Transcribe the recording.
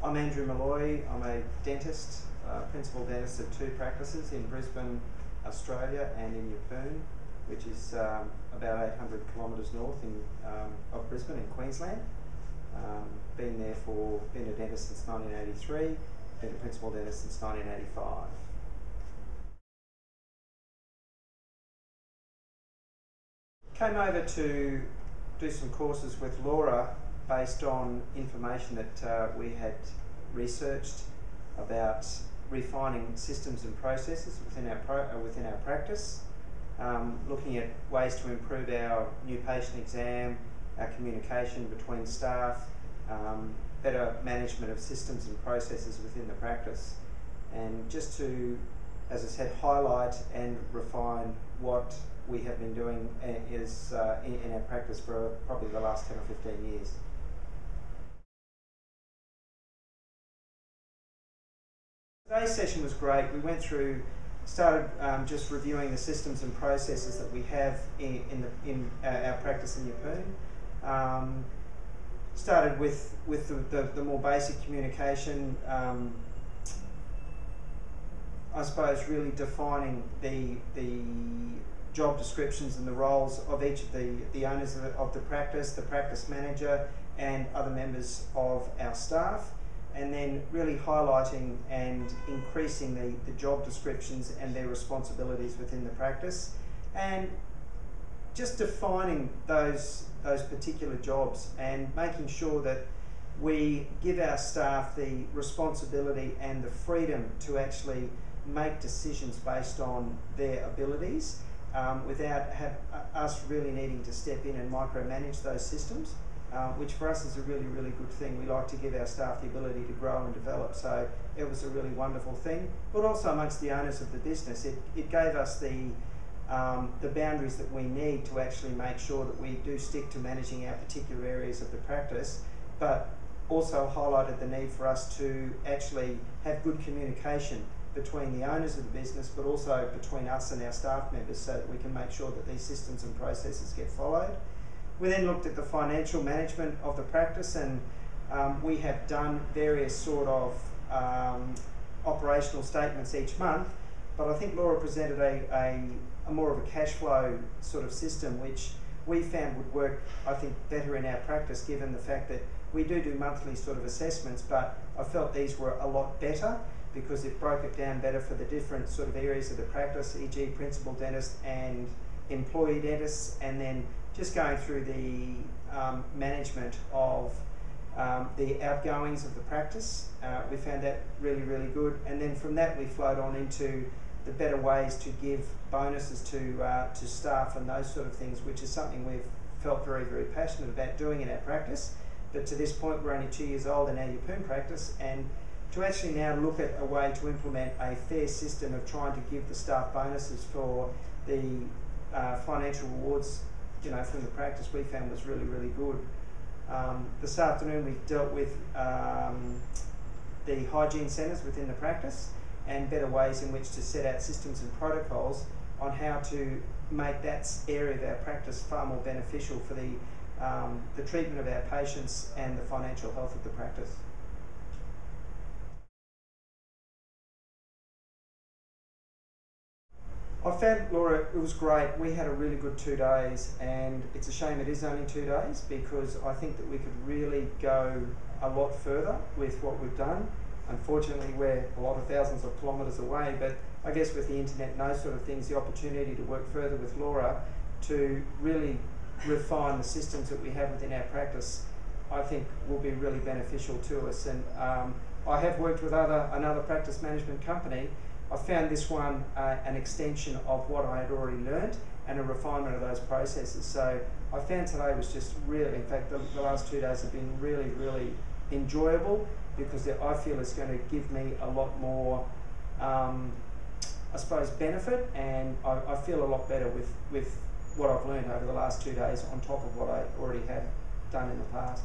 I'm Andrew Malloy. I'm a dentist, principal dentist of 2 practices in Brisbane, Australia, and in Yeppoon, which is about 800 kilometres north of Brisbane in Queensland. Been a dentist since 1983, been a principal dentist since 1985. Came over to do some courses with Laura based on information that we had researched about refining systems and processes within our practice, looking at ways to improve our new patient exam, our communication between staff, better management of systems and processes within the practice, and just to, as I said, highlight and refine what we have been doing in our practice for probably the last 10 or 15 years. Today's session was great. We went through, started just reviewing the systems and processes that we have in our practice in Yeppoon. Started with the more basic communication, I suppose really defining the job descriptions and the roles of each of the owners of the practice manager and other members of our staff, and then really highlighting and increasing the job descriptions and their responsibilities within the practice, and just defining those particular jobs and making sure that we give our staff the responsibility and the freedom to actually make decisions based on their abilities, without us really needing to step in and micromanage those systems, which for us is a really, really good thing. We like to give our staff the ability to grow and develop, so it was a really wonderful thing. But also amongst the owners of the business, it gave us the boundaries that we need to actually make sure that we do stick to managing our particular areas of the practice, but also highlighted the need for us to actually have good communication between the owners of the business, but also between us and our staff members, so that we can make sure that these systems and processes get followed. We then looked at the financial management of the practice, and we have done various sort of operational statements each month, but I think Laura presented a more of a cash flow sort of system, which we found would work, I think, better in our practice, given the fact that we do monthly sort of assessments, but I felt these were a lot better because it broke it down better for the different sort of areas of the practice, e.g. principal dentist and employee dentists, and then just going through the management of the outgoings of the practice. We found that really, really good, and then from that we flowed on into the better ways to give bonuses to staff and those sort of things, which is something we've felt very, very passionate about doing in our practice. But to this point, we're only 2 years old in our Yeppoon practice, and to actually now look at a way to implement a fair system of trying to give the staff bonuses for the financial rewards, from the practice, we found was really, really good. This afternoon we've dealt with the hygiene centres within the practice and better ways in which to set out systems and protocols on how to make that area of our practice far more beneficial for the treatment of our patients and the financial health of the practice. I found, Laura, it was great. We had a really good 2 days, and it's a shame it is only 2 days, because I think that we could really go a lot further with what we've done. Unfortunately, we're a lot of thousands of kilometres away, but I guess with the internet and those sort of things, the opportunity to work further with Laura to really refine the systems that we have within our practice, I think will be really beneficial to us. And I have worked with another practice management company. I found this one an extension of what I had already learned and a refinement of those processes. So I found today was just really, in fact, the last 2 days have been really, really enjoyable, because I feel it's going to give me a lot more, I suppose, benefit, and I feel a lot better with what I've learned over the last 2 days on top of what I already have done in the past.